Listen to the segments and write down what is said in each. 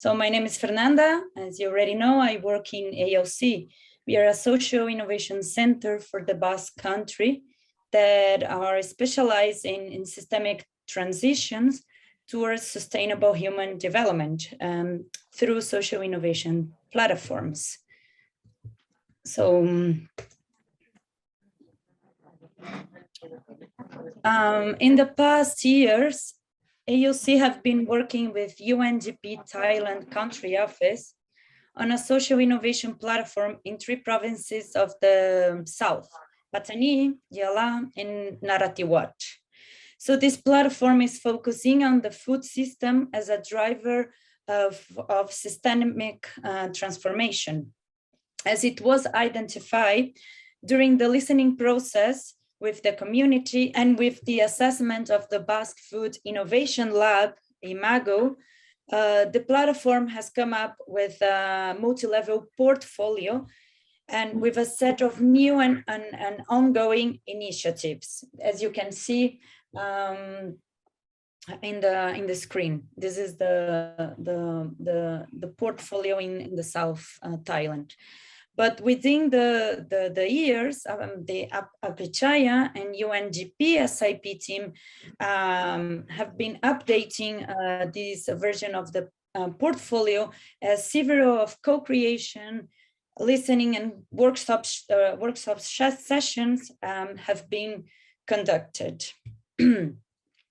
So my name is Fernanda. As you already know, I work in AOC. We are a social innovation center for the Basque Country that are specialized in systemic transitions towards sustainable human development through social innovation platforms. So in the past years, AOC have been working with UNDP Thailand country office on a social innovation platform in 3 provinces of the south, Patani, Yala, and Narathiwat. So this platform is focusing on the food system as a driver of systemic transformation. As it was identified during the listening process with the community and with the assessment of the Basque Food Innovation Lab, IMAGO, the platform has come up with a multi-level portfolio and with a set of new and ongoing initiatives. As you can see in the screen, this is the portfolio in the South Thailand. But within the years, the Apechaya and UNDP SIP team have been updating this version of the portfolio as several of co-creation, listening and workshop sessions have been conducted.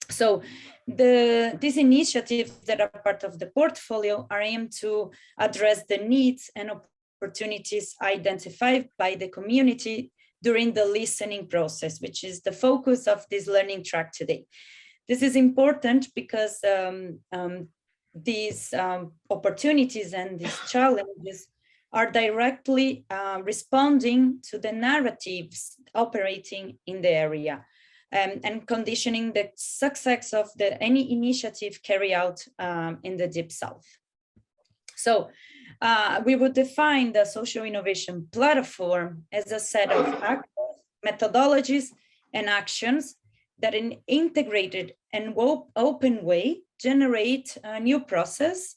So these initiatives that are part of the portfolio are aimed to address the needs and opportunities identified by the community during the listening process, which is the focus of this learning track today. This is important because these opportunities and these challenges are directly responding to the narratives operating in the area and conditioning the success of any initiative carried out in the Deep South. So we would define the social innovation platform as a set of methodologies and actions that in an integrated and open way generate a new process,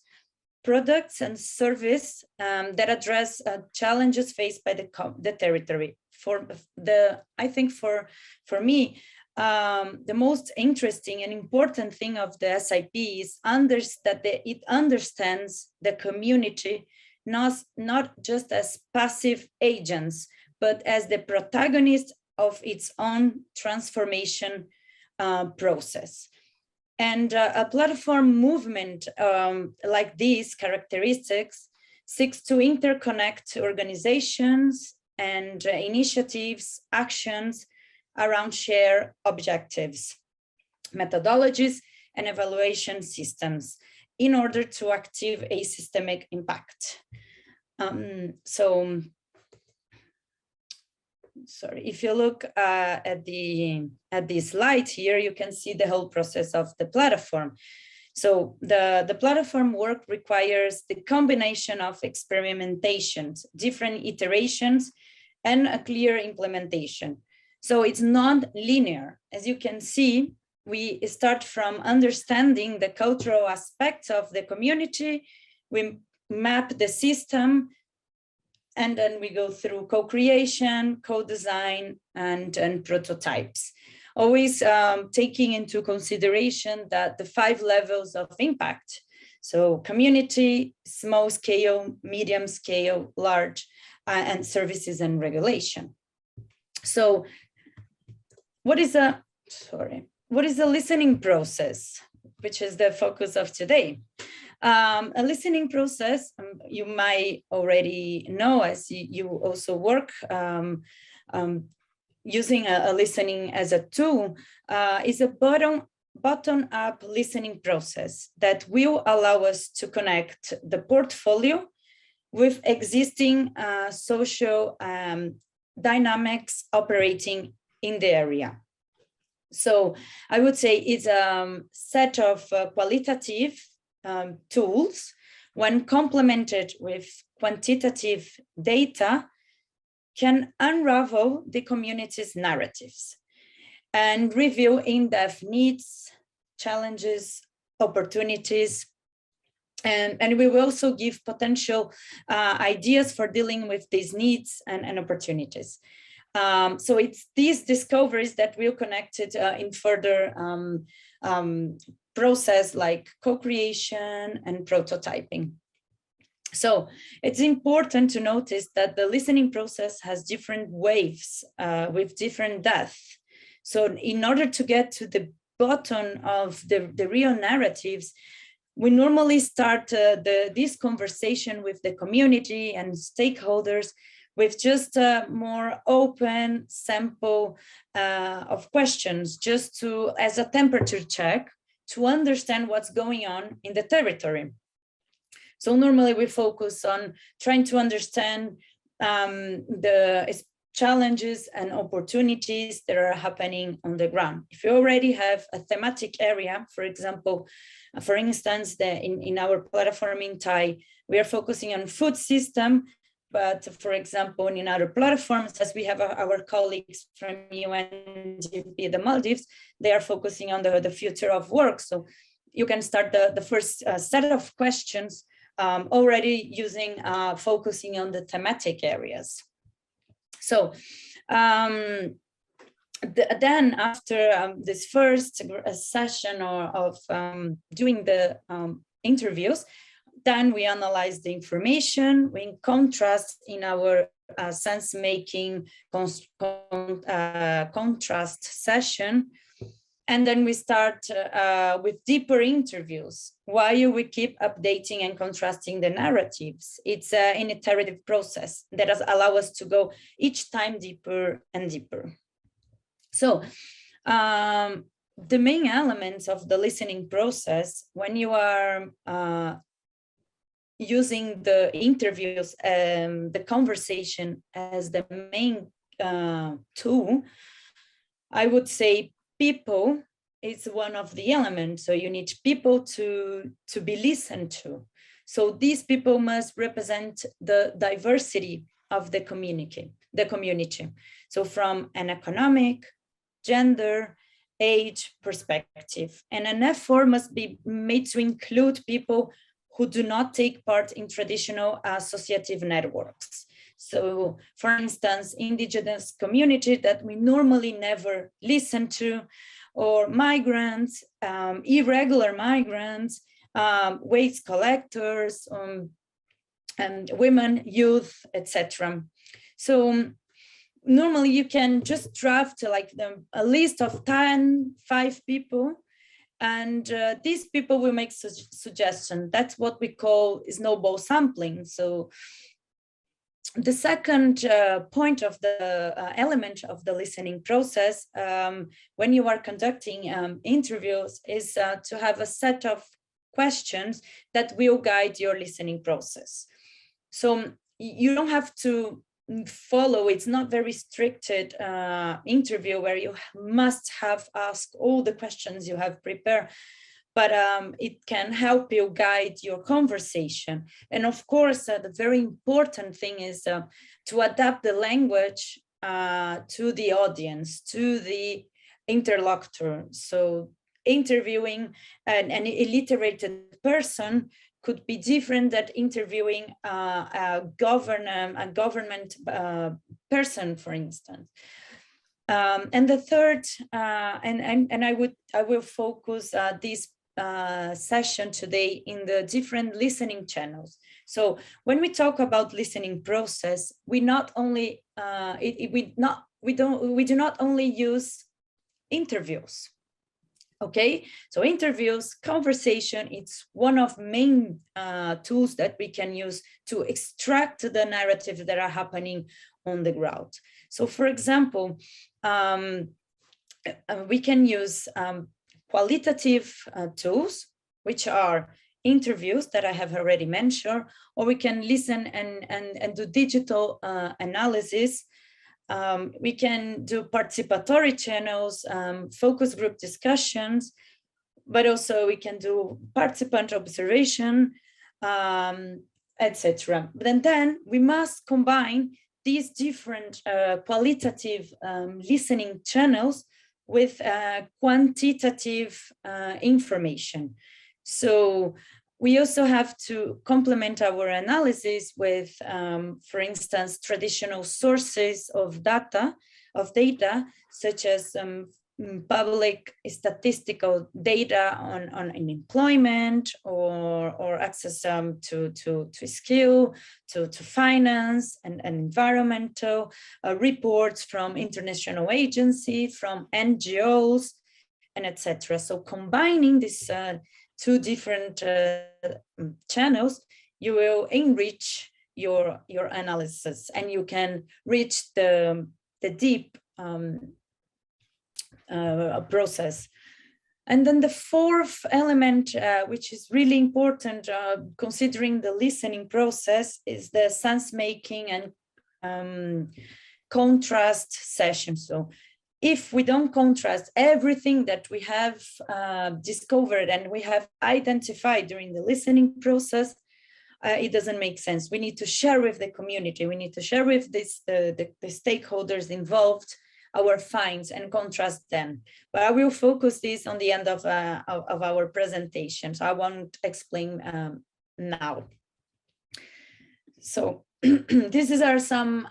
products and service that address challenges faced by the territory. I think for me, the most interesting and important thing of the SIP is that it understands the community not just as passive agents, but as the protagonist of its own transformation process. And a platform movement like these characteristics seeks to interconnect organizations and initiatives, actions around shared objectives, methodologies, and evaluation systems in order to achieve a systemic impact. Sorry, if you look at the slide here, you can see the whole process of the platform. So the platform work requires the combination of experimentations, different iterations, and a clear implementation. So it's non-linear. As you can see, we start from understanding the cultural aspects of the community, we map the system, and then we go through co-creation, co-design, and prototypes. Always taking into consideration that the 5 levels of impact. So community, small scale, medium scale, large, and services and regulation. So what is a listening process, which is the focus of today? A listening process, you might already know as you also work using a listening as a tool, is a bottom-up listening process that will allow us to connect the portfolio with existing social dynamics operating in the area. So I would say it's a set of qualitative tools, when complemented with quantitative data, can unravel the community's narratives and reveal in-depth needs, challenges, opportunities, And we will also give potential ideas for dealing with these needs and opportunities. So it's these discoveries that will connect it in further process like co-creation and prototyping. So it's important to notice that the listening process has different waves with different depth. So in order to get to the bottom of the real narratives, we normally start this conversation with the community and stakeholders with just a more open sample of questions, just to as a temperature check to understand what's going on in the territory. So normally we focus on trying to understand the challenges and opportunities that are happening on the ground. If you already have a thematic area, for example, for instance, in our platform in Thai, we are focusing on food system, but for example, in other platforms, as we have our colleagues from UNDP, the Maldives, they are focusing on the future of work. So you can start the first set of questions already using, focusing on the thematic areas. So then after this first session of doing the interviews, then we analyze the information, we contrast in our sense-making contrast session, and then we start with deeper interviews while we keep updating and contrasting the narratives. It's an iterative process that has allowed us to go each time deeper and deeper. So the main elements of the listening process, when you are using the interviews, the conversation as the main tool, I would say people is one of the elements. So you need people to be listened to. So these people must represent the diversity of the community. So from an economic, gender, age perspective, and an effort must be made to include people who do not take part in traditional associative networks. So for instance, indigenous community that we normally never listen to, or migrants, irregular migrants, waste collectors, and women, youth, etc. So normally you can just draft like a list of 5 people, and these people will make suggestions. That's what we call snowball sampling. So the second point of the element of the listening process when you are conducting interviews is to have a set of questions that will guide your listening process. So you don't have to follow, it's not very restricted interview where you must have asked all the questions you have prepared, but it can help you guide your conversation. And of course, the very important thing is to adapt the language to the audience, to the interlocutor. So interviewing an illiterated person could be different than interviewing a government person, for instance. And the third, and I will focus this session today in the different listening channels. So when we talk about listening process, we not only we do not only use interviews. Okay, so interviews, conversation, it's one of main tools that we can use to extract the narratives that are happening on the ground. So for example, we can use qualitative tools, which are interviews that I have already mentioned, or we can listen and do digital analysis. We can do participatory channels, focus group discussions, but also we can do participant observation, etc. But then we must combine these different qualitative listening channels with quantitative information. So We also have to complement our analysis with, for instance, traditional sources of data, such as public statistical data on unemployment or access to skill, to finance and environmental reports from international agencies, from NGOs, and etc. So combining these two different channels, you will enrich your analysis, and you can reach the deep process. And then the fourth element, which is really important, considering the listening process, is the sense making and contrast session. So if we don't contrast everything that we have discovered and we have identified during the listening process, it doesn't make sense. We need to share with the community. We need to share with the stakeholders involved our finds and contrast them. But I will focus this on the end of our presentation, so I won't explain now. So these are some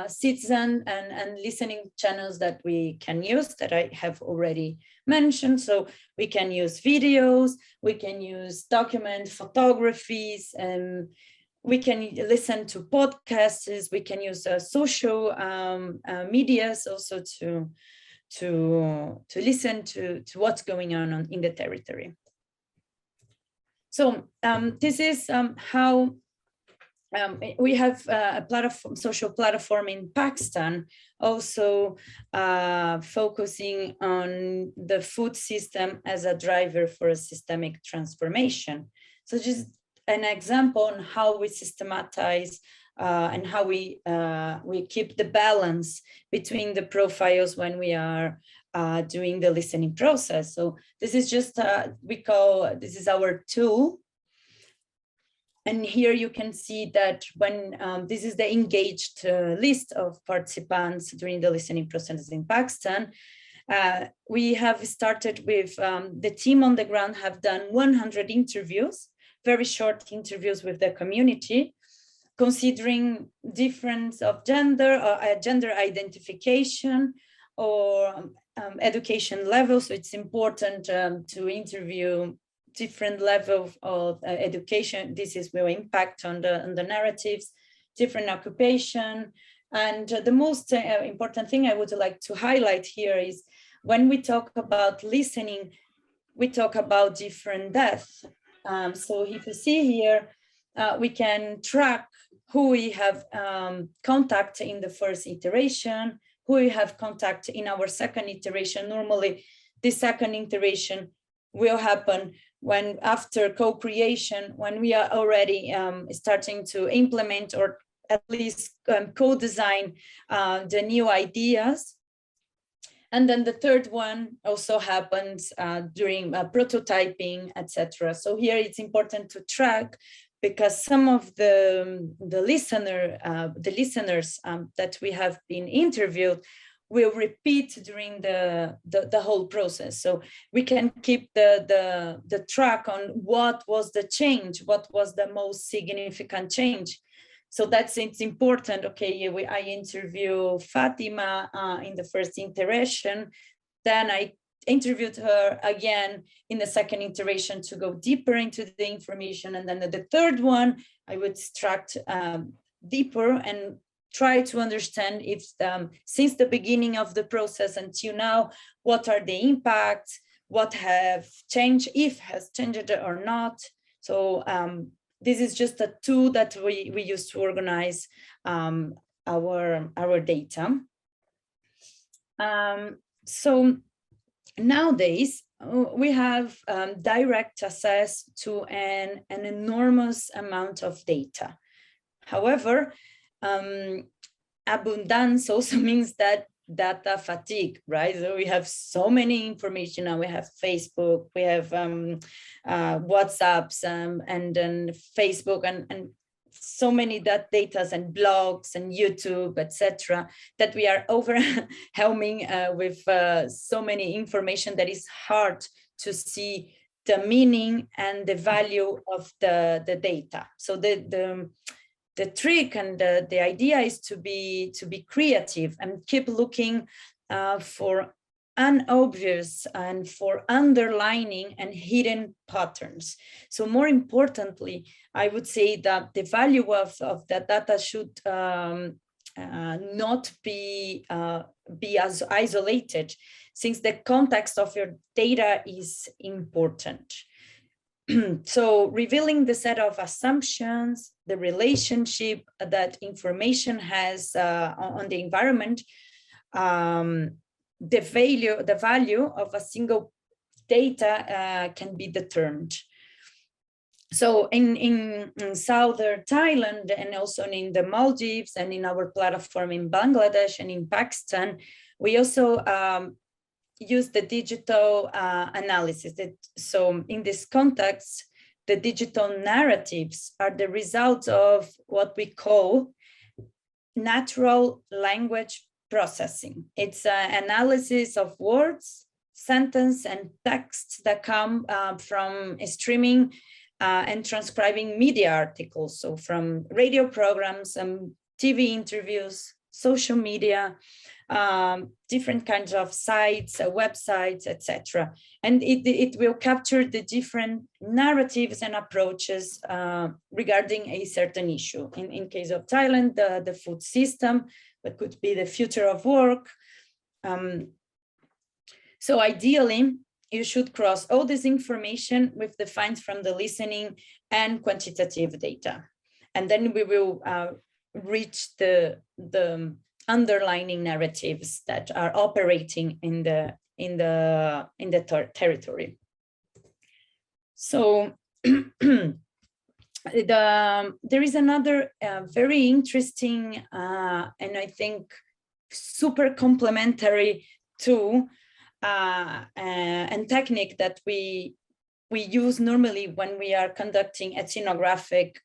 citizen and listening channels that we can use, that I have already mentioned. So we can use videos, we can use document photographies, and we can listen to podcasts, we can use social medias also to listen to what's going on in the territory. So this is how we have a platform, social platform in Pakistan, also focusing on the food system as a driver for a systemic transformation. So just an example on how we systematize and how we keep the balance between the profiles when we are doing the listening process. So this is just, this is our tool. And here you can see that when this is the engaged list of participants during the listening process in Pakistan. We have started with the team on the ground have done 100 interviews, very short interviews with the community, considering difference of gender or gender identification or education level. So it's important to interview different levels of education. This will impact on the narratives, different occupation. And the most important thing I would like to highlight here is when we talk about listening, we talk about different depth. So if you see here, we can track who we have contact in the first iteration, who we have contact in our second iteration. Normally, the second iteration will happen when after co-creation, when we are already starting to implement or at least co-design the new ideas. And then the third one also happens during prototyping, etc. So here it's important to track, because some of the listeners that we have been interviewed will repeat during the whole process. So we can keep the track on what was the change, what was the most significant change. So it's important. Okay, I interview Fatima in the first iteration, then I interviewed her again in the second iteration to go deeper into the information, and then the third one I would extract deeper and try to understand if since the beginning of the process until now, what are the impacts, what have changed, if has changed or not. So this is just a tool that we use to organize our data. So nowadays, we have direct access to an enormous amount of data. However, abundance also means that data fatigue, right? So we have so many information now. We have Facebook, we have WhatsApps, and then Facebook, and so many data and blogs and YouTube, etc., that we are overwhelming with so many information that is hard to see the meaning and the value of the data. So the trick and the idea is to be creative and keep looking for unobvious and for underlining and hidden patterns. So more importantly, I would say that the value of the data should not be as isolated, since the context of your data is important. So revealing the set of assumptions, the relationship that information has on the environment, the value of a single data can be determined. So in southern Thailand, and also in the Maldives, and in our platform in Bangladesh and in Pakistan, we also use the digital analysis. So in this context, the digital narratives are the result of what we call natural language processing. It's an analysis of words, sentence, and texts that come from streaming and transcribing media articles. So from radio programs, TV interviews, social media, different kinds of sites, websites, etc. And it will capture the different narratives and approaches regarding a certain issue. In case of Thailand, the food system, that could be the future of work. So ideally, you should cross all this information with the finds from the listening and quantitative data. And then we will reach the underlining narratives that are operating in the territory. So there is another very interesting and I think super complementary tool and technique that we use normally when we are conducting ethnographic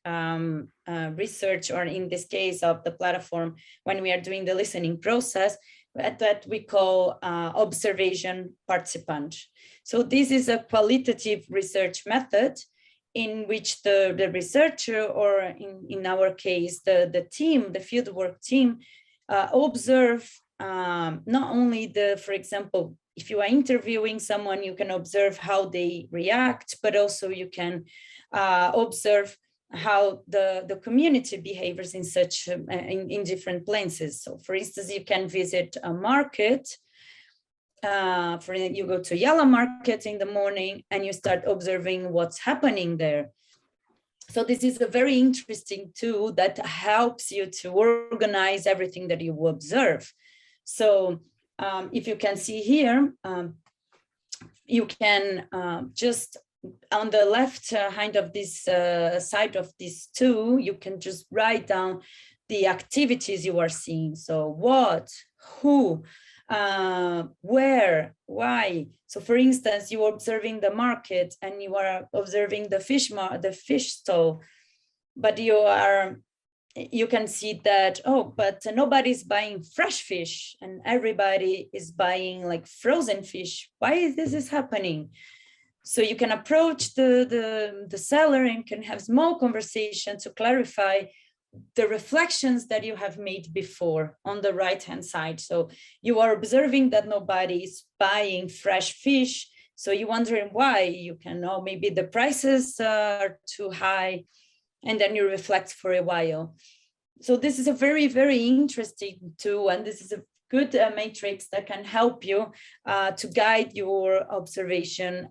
research, or in this case of the platform, when we are doing the listening process, that we call observation participant. So this is a qualitative research method in which the researcher, or in our case, the team, the fieldwork team, observe not only for example, if you are interviewing someone, you can observe how they react, but also you can observe how the community behaves in in different places. So for instance, you can visit a market. For instance, you go to Yala market in the morning and you start observing what's happening there. So this is a very interesting tool that helps you to organize everything that you observe. So if you can see here, you can just on the left hand of this side of this tool, you can just write down the activities you are seeing. So what, who, where, why. So for instance, you are observing the market and you are observing the fish stall, but you can see that, oh, but nobody's buying fresh fish and everybody is buying like frozen fish. Why is this happening? So you can approach the seller and can have small conversation to clarify the reflections that you have made before on the right-hand side. So you are observing that nobody is buying fresh fish. So you're wondering why. You can know maybe the prices are too high, and then you reflect for a while. So this is a very, very interesting tool, and this is a good matrix that can help you to guide your observation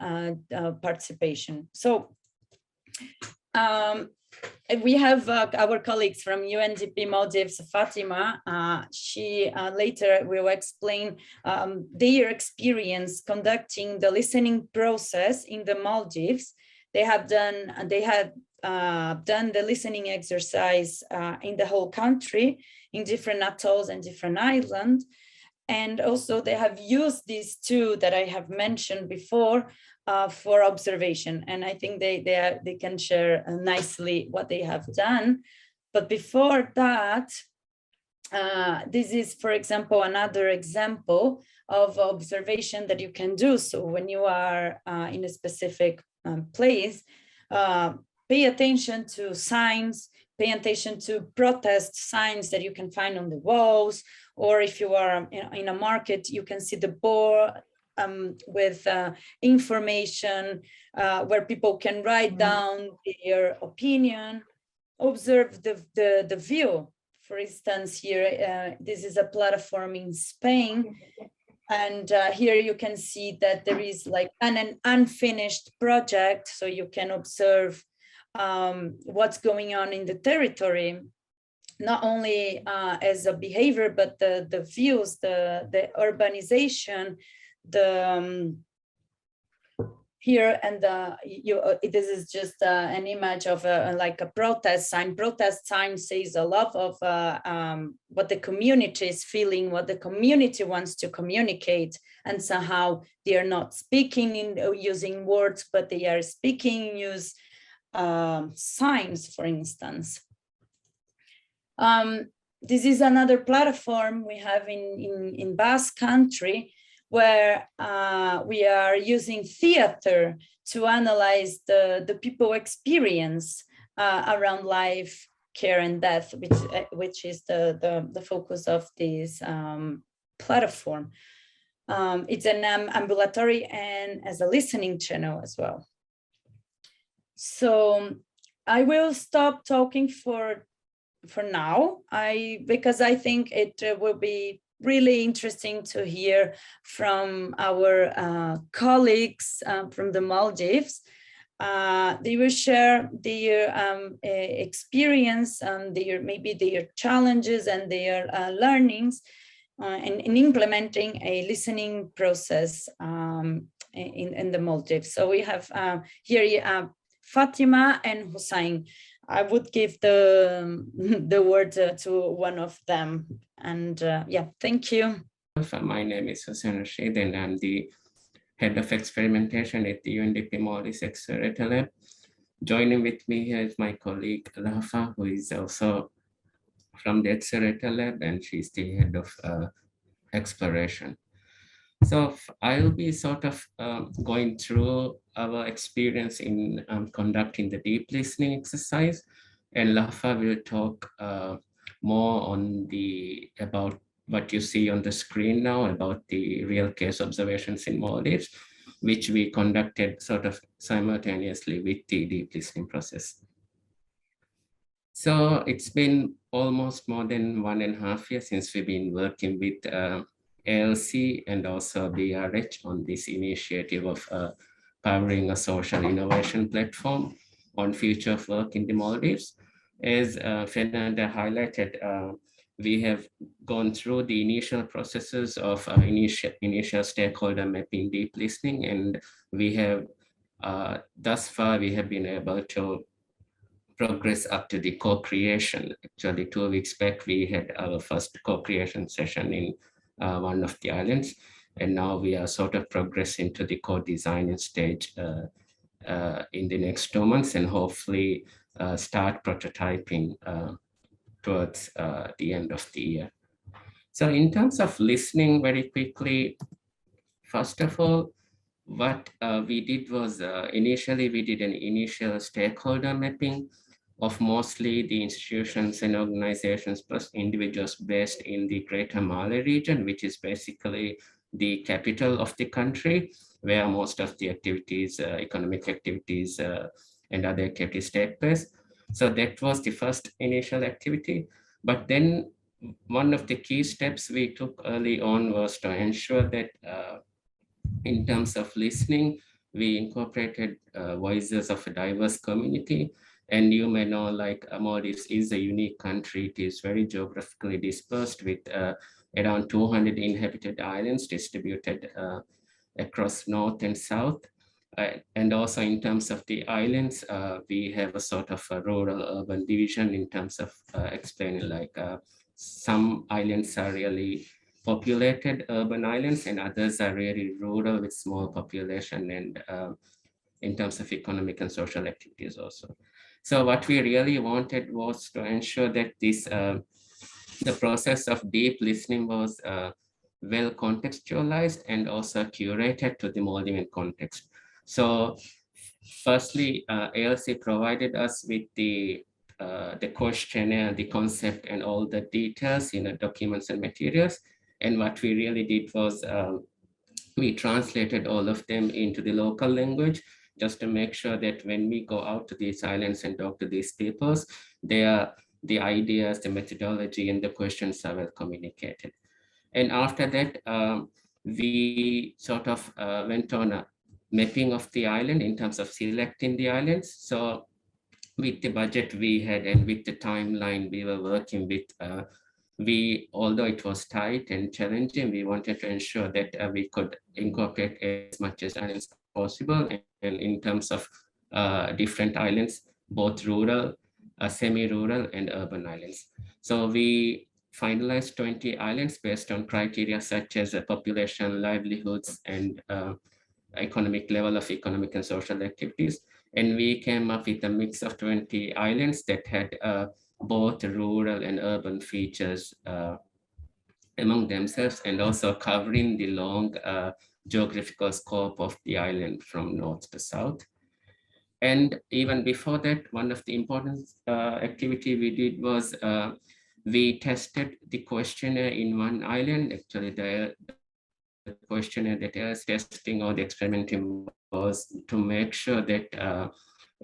participation. So we have our colleagues from UNDP Maldives, Fatima. She later will explain their experience conducting the listening process in the Maldives. They had done the listening exercise in the whole country, in different atolls and different islands. And also they have used these two that I have mentioned before for observation. And I think they can share nicely what they have done. But before that, this is, for example, another example of observation that you can do. So when you are in a specific place, pay attention to signs, pay attention to protest signs that you can find on the walls, or if you are in a market, you can see the board with information where people can write down their opinion. Observe the view. For instance, here, this is a platform in Spain. And here you can see that there is like an unfinished project, so you can observe what's going on in the territory, not only as a behavior, but the views, the urbanization, here, and this is just an image of like a protest sign. Protest sign says a lot of what the community is feeling, what the community wants to communicate, and somehow they are not speaking using words, but they are speaking use signs, for instance. This is another platform we have in Basque Country, where we are using theater to analyze the people experience around life, care, and death, which is the focus of this platform. It's an ambulatory and as a listening channel as well. So I will stop talking for now, because I think it will be really interesting to hear from our colleagues from the Maldives. They will share their experience, maybe their challenges and their learnings in implementing a listening process in the Maldives. So we have here Fatima and Hussein. I would give the word to one of them. And yeah, thank you. My name is Hussein Rashid, and I'm the head of experimentation at the UNDP Maldives Accelerator Lab. Joining with me here is my colleague Rafa, who is also from the Accelerator Lab, and she's the head of exploration. So I'll be sort of going through our experience in conducting the deep listening exercise, and Rafa will talk more on about what you see on the screen now, about the real case observations in Maldives, which we conducted sort of simultaneously with the deep listening process. So it's been almost more than 1.5 years since we've been working with ALC and also BRH on this initiative of powering a social innovation platform on future of work in the Maldives. As Fernanda highlighted, we have gone through the initial processes of initial stakeholder mapping, deep listening, and we have thus far we have been able to progress up to the co-creation. Actually, 2 weeks back, we had our first co-creation session in one of the islands, and now we are sort of progressing to the co-designing stage in the next 2 months, and hopefully start prototyping towards the end of the year. So in terms of listening, very quickly, first of all, what we did was initially we did an initial stakeholder mapping of mostly the institutions and organizations plus individuals based in the Greater Mali region, which is basically the capital of the country, where most of the activities, economic activities and other activities take place. So that was the first initial activity. But then one of the key steps we took early on was to ensure that in terms of listening, we incorporated voices of a diverse community. And you may know, like Maldives is a unique country. It is very geographically dispersed with around 200 inhabited islands distributed across north and south. And also in terms of the islands, we have a sort of a rural-urban division in terms of explaining, like some islands are really populated urban islands and others are really rural with small population and in terms of economic and social activities also. So what we really wanted was to ensure that this, the process of deep listening was well contextualized and also curated to the Maldivian context. So firstly, ALC provided us with the questionnaire, the concept, and all the details in documents and materials. And what we really did was we translated all of them into the local language, just to make sure that when we go out to these islands and talk to these peoples, the ideas, the methodology, and the questions are well communicated. And after that, we sort of went on a mapping of the island in terms of selecting the islands. So with the budget we had and with the timeline we were working with, although it was tight and challenging, we wanted to ensure that we could incorporate as much as islands possible. And in terms of different islands, both rural, semi-rural, and urban islands. So we finalized 20 islands based on criteria such as population, livelihoods, and economic level of economic and social activities. And we came up with a mix of 20 islands that had both rural and urban features among themselves, and also covering the long geographical scope of the island from north to south. And even before that, one of the important activity we did was we tested the questionnaire in one island. Actually, the questionnaire that I was testing or the experimenting was to make sure that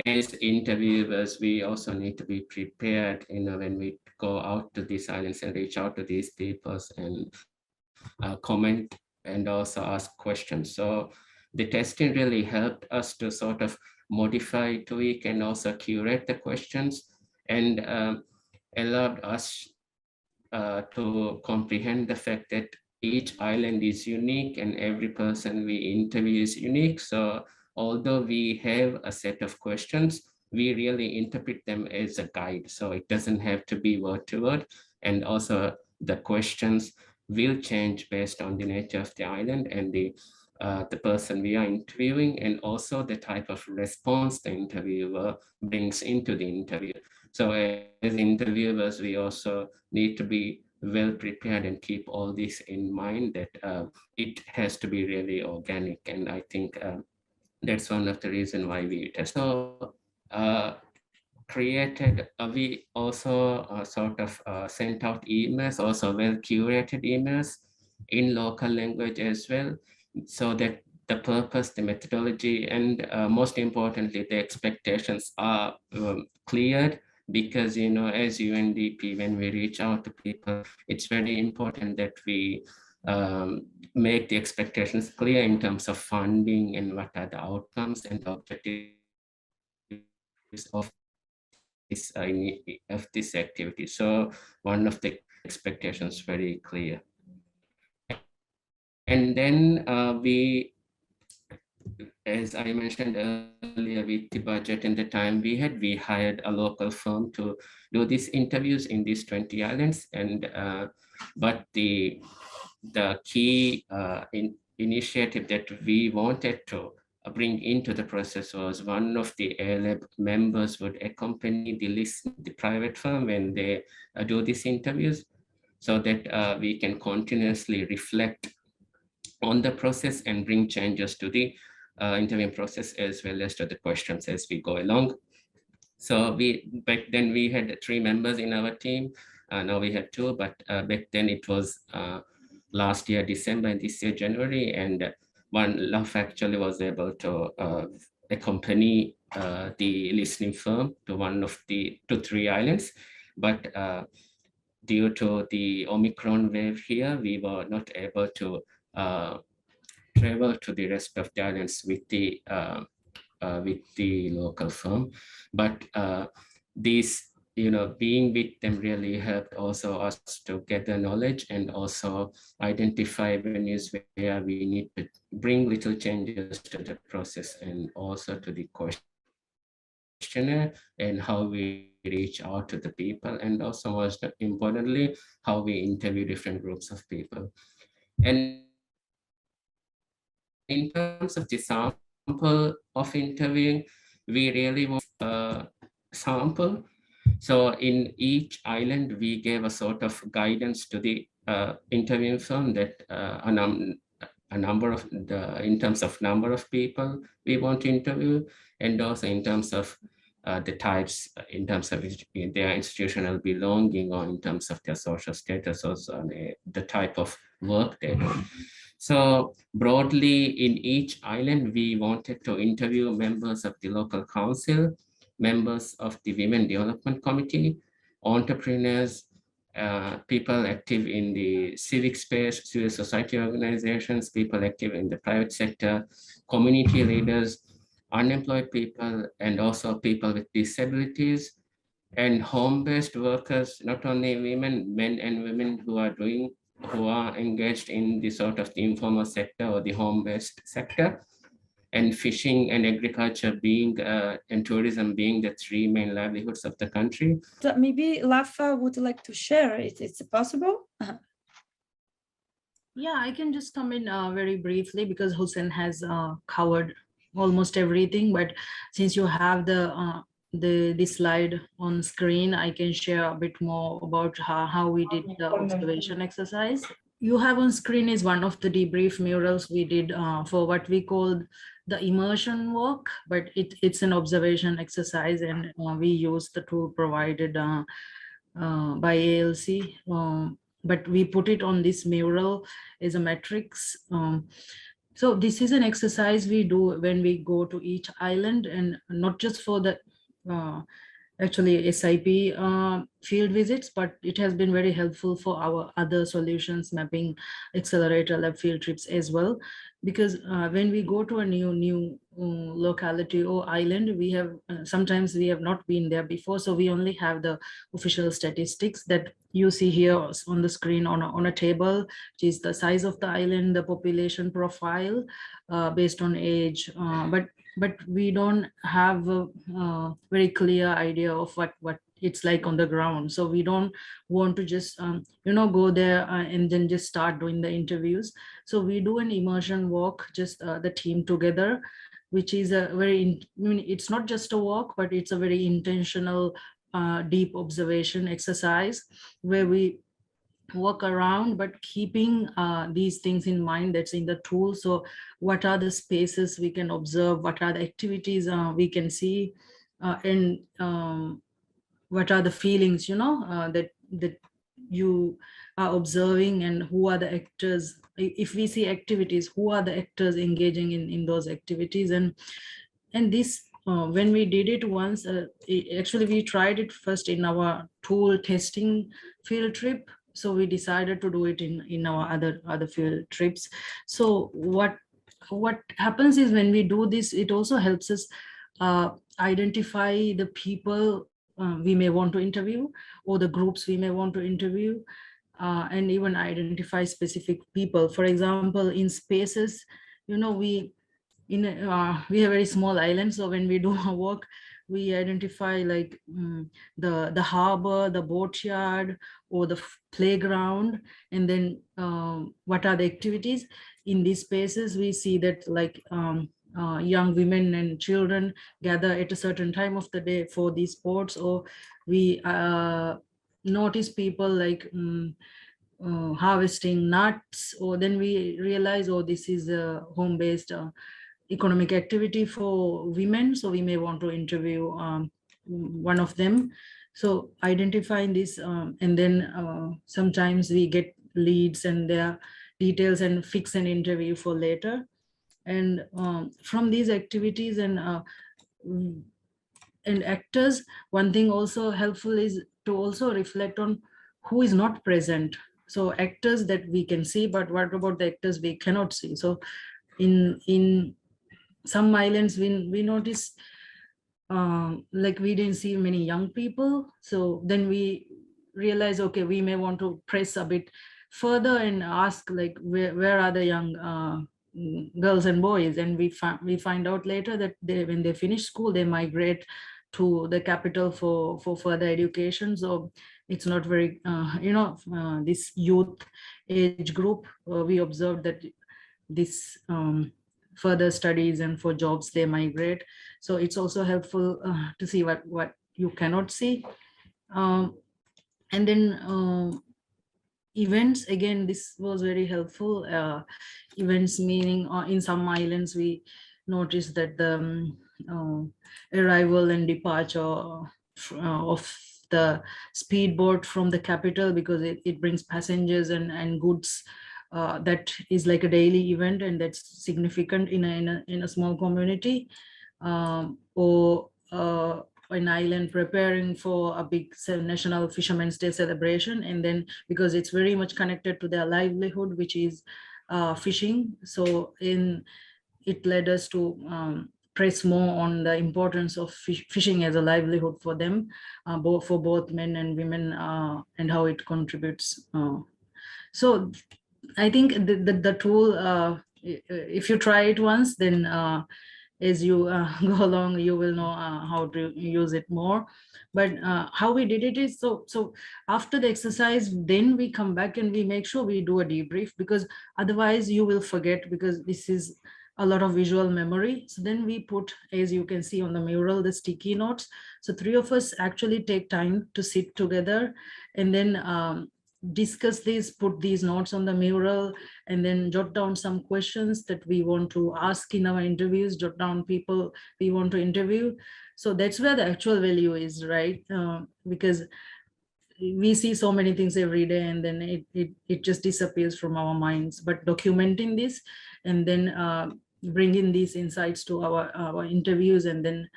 as interviewers, we also need to be prepared, when we go out to these islands and reach out to these people and comment and also ask questions. So the testing really helped us to sort of modify, tweak, and also curate the questions, and allowed us to comprehend the fact that each island is unique and every person we interview is unique. So although we have a set of questions, we really interpret them as a guide. So it doesn't have to be word to word. And also the questions will change based on the nature of the island and the person we are interviewing, and also the type of response the interviewer brings into the interview. So as interviewers, we also need to be well prepared and keep all this in mind, that it has to be really organic. And I think that's one of the reasons why we test. So we also sort of sent out emails, also well curated emails in local language as well, so that the purpose, the methodology, and most importantly, the expectations are cleared. Because, as UNDP, when we reach out to people, it's very important that we make the expectations clear in terms of funding and what are the outcomes and objectives of this activity. So one of the expectations very clear. And then as I mentioned earlier, with the budget and the time we had, we hired a local firm to do these interviews in these 20 islands. And but the key initiative that we wanted to bring into the process was one of the ALAB members would accompany the private firm when they do these interviews, so that we can continuously reflect on the process and bring changes to the interviewing process as well as to the questions as we go along. So back then we had 3 members in our team. Now we have 2, but back then it was last year December and this year January, and one Love actually was able to accompany the listening firm to one of the 3 islands, but due to the Omicron wave here, we were not able to travel to the rest of the islands with the local firm. But these, being with them really helped also us to gather knowledge and also identify venues where we need to bring little changes to the process and also to the questionnaire and how we reach out to the people, and also most importantly, how we interview different groups of people. And in terms of the sample of interviewing, we really want a sample. So in each island, we gave a sort of guidance to the interviewing firm that in terms of number of people we want to interview, and also in terms of the types, in terms of their institutional belonging, or in terms of their social status, also the type of work they do. So broadly, in each island, we wanted to interview members of the local council, members of the Women Development Committee, entrepreneurs, people active in the civic space, civil society organizations, people active in the private sector, community leaders, unemployed people, and also people with disabilities, and home-based workers, not only women, men and women who are engaged in the sort of the informal sector or the home-based sector, and fishing and agriculture being and tourism being the three main livelihoods of the country. So maybe Lafa would like to share it. It's possible? Yeah, I can just come in very briefly, because Hussein has covered almost everything. But since you have the slide on screen, I can share a bit more about how we did the observation exercise. You have on screen is one of the debrief murals we did for what we called the immersion work, but it's an observation exercise, and we use the tool provided by ALC. But we put it on this mural as a matrix. So this is an exercise we do when we go to each island, and not just for the actually SIP field visits, but it has been very helpful for our other solutions mapping accelerator lab field trips as well. Because when we go to a new locality or island, we have sometimes we have not been there before, so we only have the official statistics that you see here on the screen on a table, which is the size of the island, the population profile based on age, but we don't have a very clear idea of what it's like on the ground. So we don't want to just go there and then just start doing the interviews. So we do an immersion walk, just the team together, which is a it's not just a walk, but it's a very intentional deep observation exercise where we walk around, but keeping these things in mind that's in the tool. So what are the spaces we can observe, what are the activities we can see, and what are the feelings that you are observing, and who are the actors. If we see activities, who are the actors engaging in those activities. And this when we did it once, actually we tried it first in our tool testing field trip. So we decided to do it in our other field trips. So what happens is, when we do this, it also helps us identify the people we may want to interview, or the groups we may want to interview, and even identify specific people. For example, in spaces, we have very small islands, so when we do our work, we identify like the harbor, the boatyard, or the playground, and then what are the activities in these spaces. We see that like young women and children gather at a certain time of the day for these sports, or we notice people like harvesting nuts, or then we realize, oh, this is a home-based economic activity for women, so we may want to interview one of them. So identifying this, and then sometimes we get leads and their details and fix an interview for later. And from these activities and actors, one thing also helpful is to also reflect on who is not present. So actors that we can see, but what about the actors we cannot see? So in some islands we notice like we didn't see many young people. So then we realize, okay, we may want to press a bit further and ask like where are the young girls and boys. And we find out later that when they finish school, they migrate to the capital for further education. So it's not very this youth age group, we observed that this further studies and for jobs they migrate. So it's also helpful to see what you cannot see. And then events, again, this was very helpful. Events meaning in some islands, we noticed that the arrival and departure of the speedboat from the capital, because it brings passengers and goods, that is like a daily event, and that's significant in a small community. Or an island preparing for a big National Fisherman's Day celebration, and then because it's very much connected to their livelihood, which is fishing, so it led us to press more on the importance of fishing as a livelihood for them, for both men and women, and how it contributes. So I think the tool, if you try it once, then as you go along, you will know how to use it more. But how we did it is, so after the exercise, then we come back and we make sure we do a debrief, because otherwise you will forget, because this is a lot of visual memory. So then we put, as you can see on the mural, the sticky notes. So 3 of us actually take time to sit together and then discuss these, put these notes on the mural, and then jot down some questions that we want to ask in our interviews, jot down people we want to interview. So that's where the actual value is, right? Because we see so many things every day, and then it just disappears from our minds. But documenting this and then bringing these insights to our interviews, and then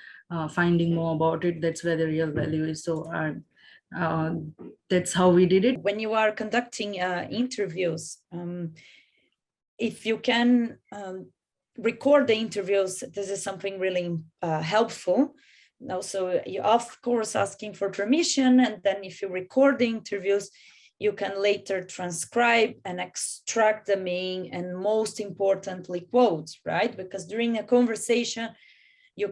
finding more about it, that's where the real value is. So that's how we did it. When you are conducting interviews, if you can record the interviews, this is something really helpful. Also, you of course asking for permission, and then if you record the interviews, you can later transcribe and extract the main and most importantly quotes, right? Because during a conversation, you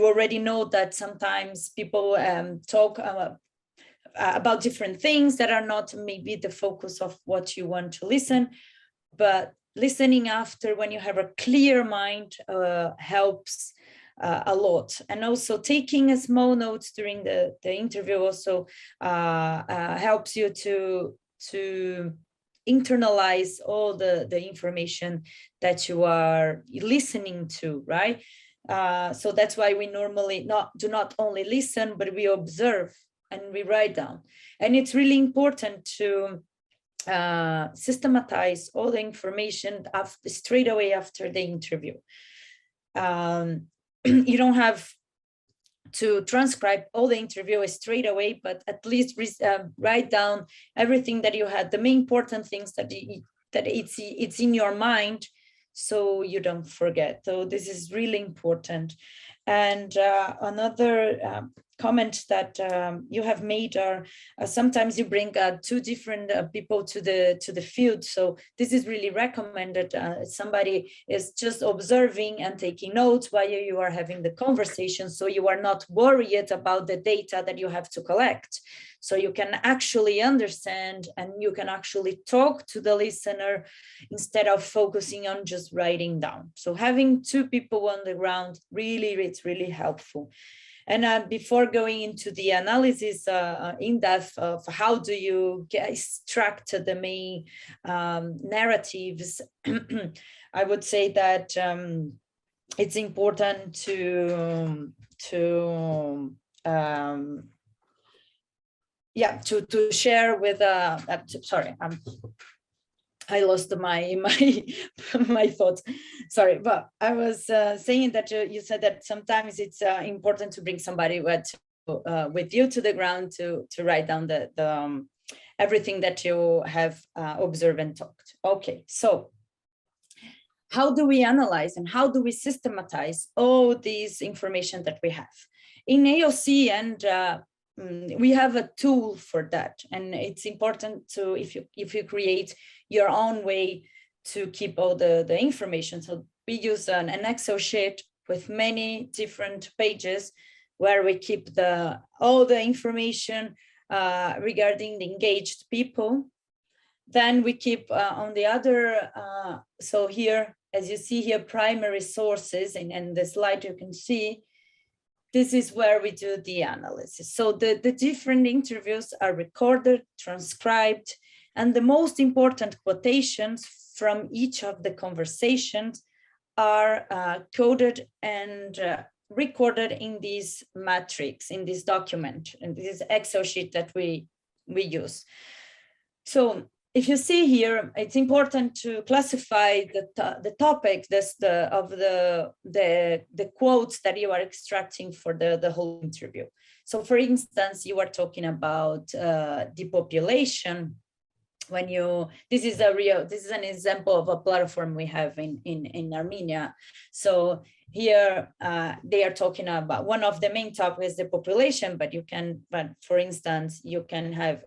already know that sometimes people talk about different things that are not maybe the focus of what you want to listen, but listening after, when you have a clear mind, helps a lot. And also taking a small notes during the interview also helps you to internalize all the information that you are listening to, right? So that's why we normally do not only listen, but we observe and we write down. And it's really important to systematize all the information straight away after the interview. You don't have to transcribe all the interview straight away, but at least write down everything that you had, the main important things that it's in your mind, so you don't forget. So this is really important. And another comment that you have made are sometimes you bring two different people to the field. So this is really recommended. Somebody is just observing and taking notes while you are having the conversation, so you are not worried about the data that you have to collect. So you can actually understand and you can actually talk to the listener instead of focusing on just writing down. So having two people on the ground, it's really helpful. And before going into the analysis in depth of how do you extract the main narratives, I would say that it's important to share with sorry, I lost my thoughts. Sorry, but I was saying that you said that sometimes it's important to bring somebody with you to the ground to write down the everything that you have observed and talked. Okay, so how do we analyze and how do we systematize all this information that we have in AOC? And we have a tool for that, and it's important to if you create your own way to keep all the information. So we use an Excel sheet with many different pages where we keep all the information regarding the engaged people. Then we keep on the other, so here, as you see here, primary sources, and the slide you can see, this is where we do the analysis. So the different interviews are recorded, transcribed, and the most important quotations from each of the conversations are coded and recorded in this matrix, in this document, and this Excel sheet that we use. So if you see here, it's important to classify the topic, of the quotes that you are extracting for the whole interview. So for instance, you are talking about depopulation. When this is an example of a platform we have in Armenia. So here they are talking about, one of the main topics is the population, but for instance, you can have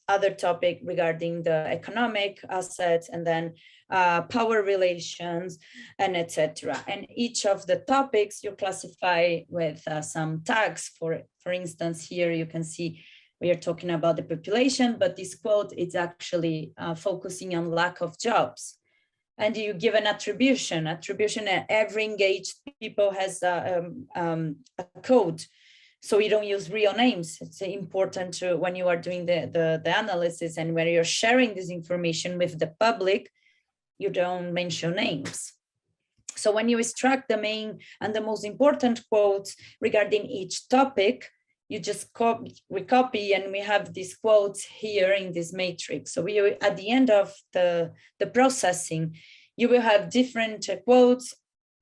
other topic regarding the economic assets, and then power relations, and etc. And each of the topics you classify with some tags. For instance, here you can see we are talking about the population, but this quote is actually focusing on lack of jobs. And you give an attribution. Every engaged people has a code. So you don't use real names. It's important to, when you are doing the analysis and when you're sharing this information with the public, you don't mention names. So when you extract the main and the most important quotes regarding each topic, you just recopy, and we have these quotes here in this matrix. So at the end of the processing, you will have different quotes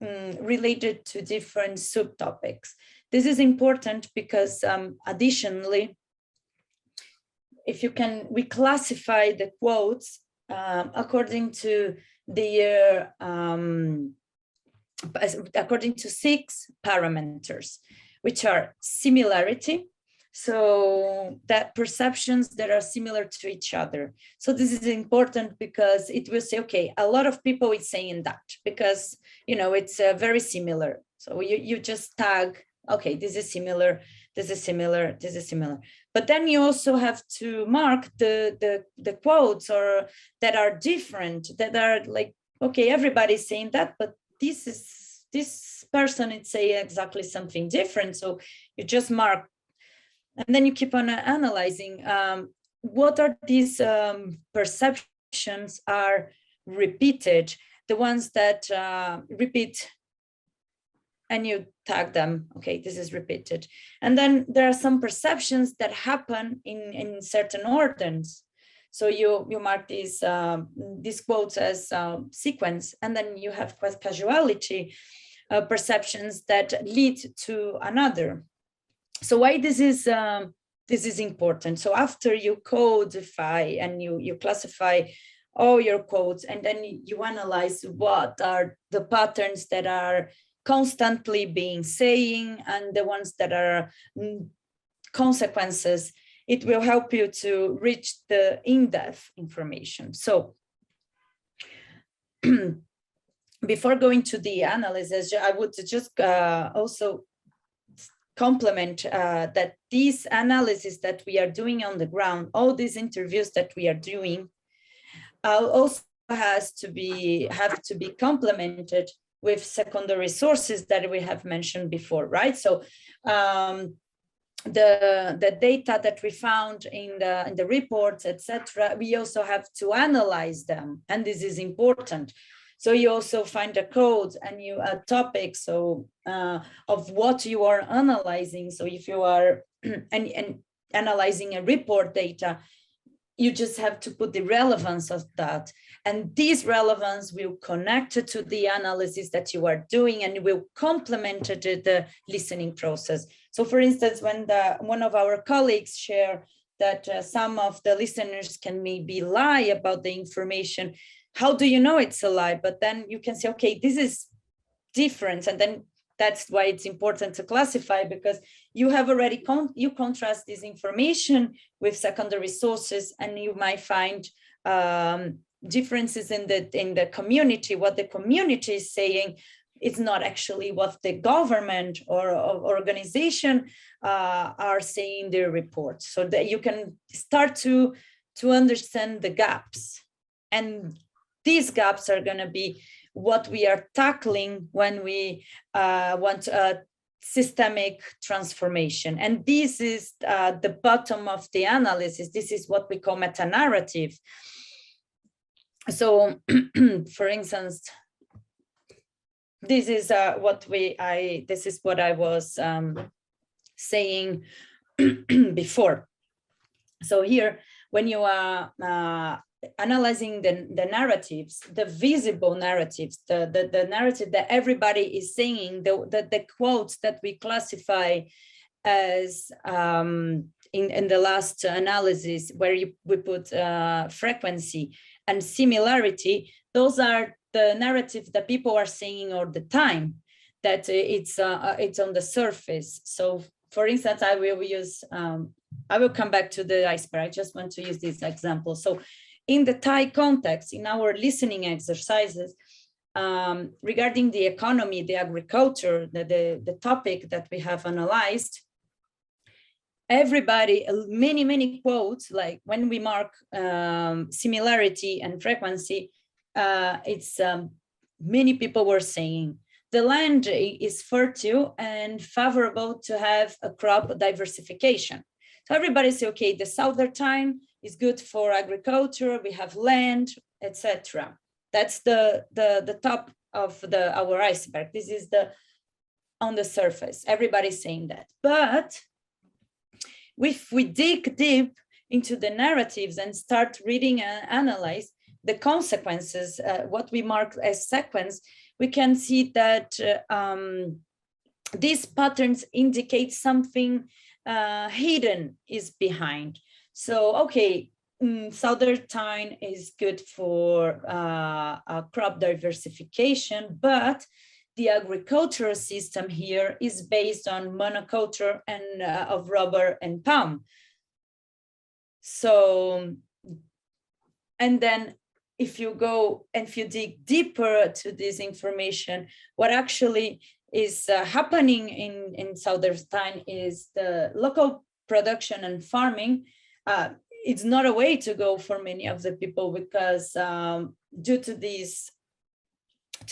related to different subtopics. This is important because additionally, we classify the quotes according to according to 6 parameters, which are similarity. So that perceptions that are similar to each other. So this is important because it will say, okay, a lot of people is saying that because, it's very similar. So you just tag, okay, this is similar, this is similar, this is similar. But then you also have to mark the quotes or that are different, that are like, okay, everybody's saying that, but this person is saying exactly something different. So you just mark, and then you keep on analyzing what are these perceptions are repeated, the ones that repeat, and you tag them, okay, this is repeated. And then there are some perceptions that happen in certain orders. So you mark these quotes as sequence, and then you have causality perceptions that lead to another. So why this is important? So after you codify and you classify all your quotes, and then you analyze what are the patterns that are constantly being saying and the ones that are consequences, it will help you to reach the in-depth information. So before going to the analysis, I would just also complement that these analysis that we are doing on the ground, all these interviews that we are doing, also have to be complemented with secondary sources that we have mentioned before, right? So the data that we found in the reports, etc., we also have to analyze them, and this is important. So you also find the codes and you add topics of what you are analyzing. So if you are and analyzing a report data, you just have to put the relevance of that. And this relevance will connect it to the analysis that you are doing and will complement the listening process. So for instance, when one of our colleagues share that some of the listeners can maybe lie about the information, how do you know it's a lie? But then you can say, okay, this is different. And then that's why it's important to classify, because you have already you contrast this information with secondary sources, and you might find differences in the community. What the community is saying is not actually what the government or organization are saying in their report. So that you can start to understand the gaps, and these gaps are going to be what we are tackling when we want systemic transformation. And this is the bottom of the analysis. This is what we call meta-narrative. So, for instance, this is what I was saying before. So here, when you are analyzing the narratives, the visible narratives, the narrative that everybody is saying, the quotes that we classify as in the last analysis, where we put frequency and similarity, those are the narrative that people are saying all the time, that it's on the surface. So, for instance, I will come back to the iceberg. I just want to use this example. So, in the Thai context, in our listening exercises, regarding the economy, the agriculture, the topic that we have analyzed, everybody, many quotes, like when we mark similarity and frequency, it's many people were saying the land is fertile and favorable to have a crop diversification. So everybody say, okay, the southern time is good for agriculture, we have land, etc. That's the top of our iceberg. This is on the surface. Everybody's saying that. But if we dig deep into the narratives and start reading and analyze the consequences, what we mark as sequence, we can see that these patterns indicate something hidden is behind. So, okay, southern time is good for crop diversification, but the agricultural system here is based on monoculture and of rubber and palm. So, and then if you dig deeper to this information, what actually is happening in southern time is the local production and farming. It's not a way to go for many of the people, because due to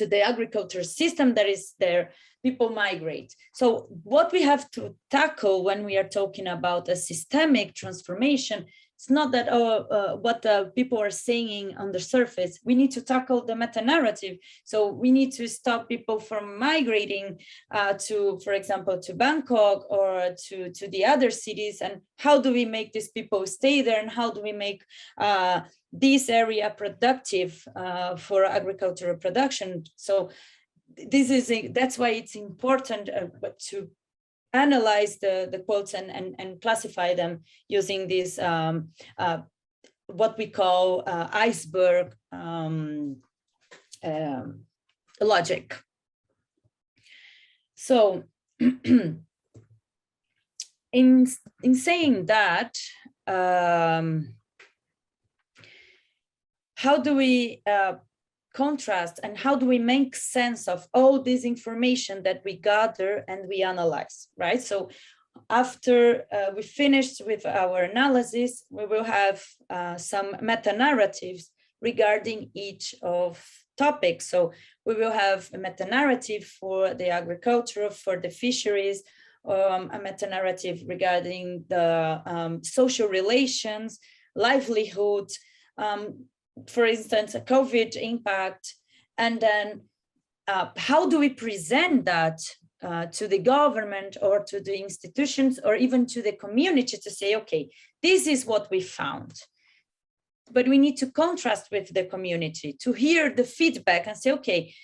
the agriculture system that is there, people migrate. So what we have to tackle when we are talking about a systemic transformation, it's not that what people are saying on the surface. We need to tackle the meta-narrative. So we need to stop people from migrating to, for example, to Bangkok or to the other cities. And how do we make these people stay there? And how do we make this area productive for agricultural production? So that's why it's important to analyze the quotes and classify them using this what we call iceberg logic. So in saying that, how do we contrast and how do we make sense of all this information that we gather and we analyze, right? So after we finished with our analysis, we will have some meta-narratives regarding each of topics. So we will have a meta-narrative for the agriculture, for the fisheries, a meta-narrative regarding the social relations, livelihood, for instance, a COVID impact, and then how do we present that to the government or to the institutions or even to the community to say, okay, this is what we found. But we need to contrast with the community to hear the feedback and say, okay,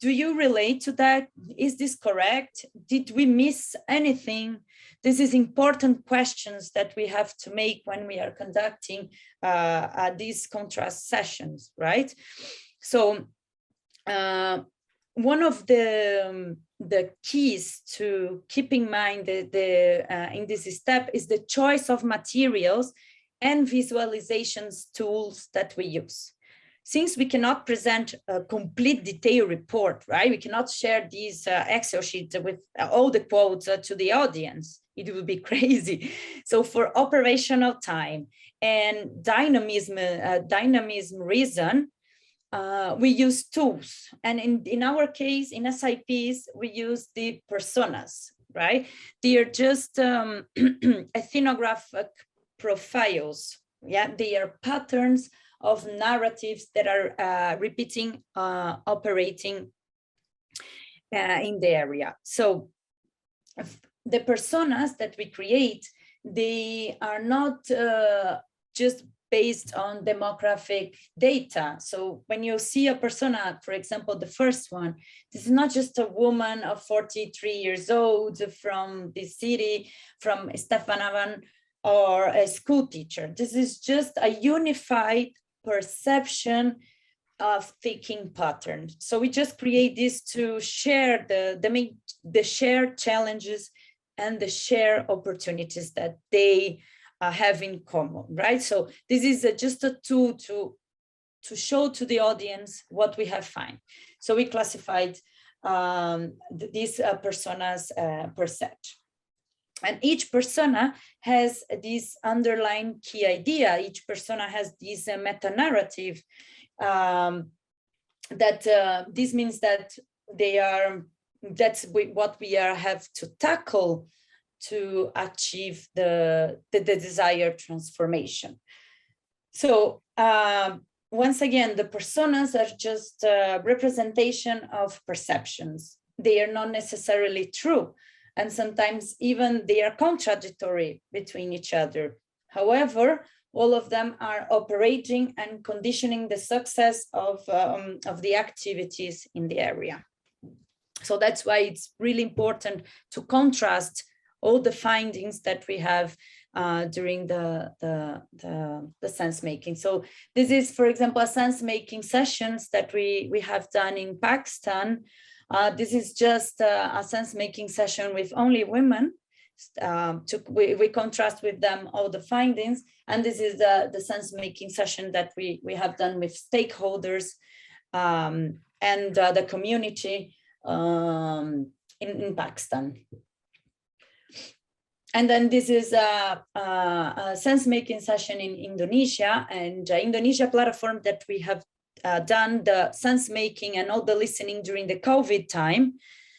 do you relate to that? Is this correct? Did we miss anything? This is important questions that we have to make when we are conducting these contrast sessions, right? So one of the keys to keep in mind in this step is the choice of materials and visualizations tools that we use. Since we cannot present a complete detailed report, right? We cannot share these Excel sheets with all the quotes to the audience. It would be crazy. So for operational time and dynamism reason, we use tools. And in our case, in SIPs, we use the personas, right? They are just ethnographic profiles. Yeah, they are patterns of narratives that are repeating, operating in the area. So the personas that we create, they are not just based on demographic data. So when you see a persona, for example, the first one, this is not just a woman of 43 years old from the city, from Stefanavan, or a school teacher. This is just a unified perception of thinking patterns. So we just create this to share the shared challenges and the shared opportunities that they have in common, right? So this is just a tool to show to the audience what we have found. So we classified these personas per set. And each persona has this underlying key idea. Each persona has this meta-narrative that this means that that's what we have to tackle to achieve the desired transformation. So once again, the personas are just a representation of perceptions. They are not necessarily true. And sometimes even they are contradictory between each other. However, all of them are operating and conditioning the success of the activities in the area. So that's why it's really important to contrast all the findings that we have during the sense making. So this is, for example, a sense making sessions that we have done in Pakistan. This is just a sense making session with only women. We contrast with them all the findings, and this is the sense making session that we have done with stakeholders and the community in Pakistan. And then this is a sense-making session in Indonesia, and Indonesia platform that we have done the sense-making and all the listening during the COVID time.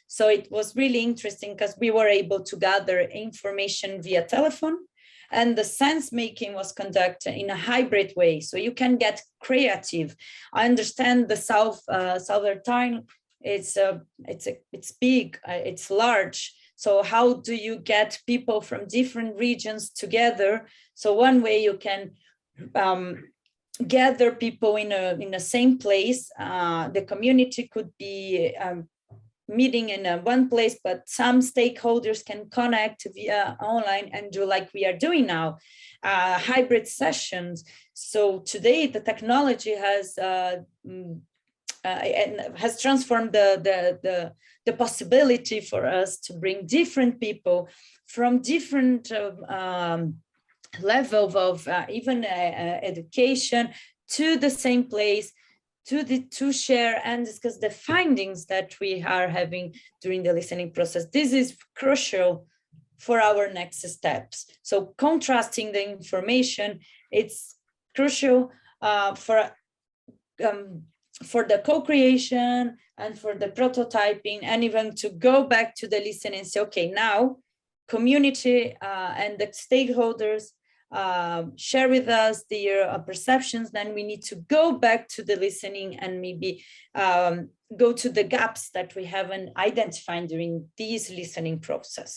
So it was really interesting because we were able to gather information via telephone, and the sense-making was conducted in a hybrid way. So you can get creative. I understand the Southern Thailand, it's big, it's large. So how do you get people from different regions together? So one way you can gather people in the same place. The community could be meeting in one place, but some stakeholders can connect via online and do like we are doing now, hybrid sessions. So today the technology has transformed the possibility for us to bring different people from different levels of even education to the same place to share and discuss the findings that we are having during the listening process. This is crucial for our next steps. So contrasting the information, it's crucial for the co-creation and for the prototyping, and even to go back to the listening and say, okay, now community and the stakeholders share with us their perceptions, then we need to go back to the listening and maybe go to the gaps that we haven't identified during this listening process.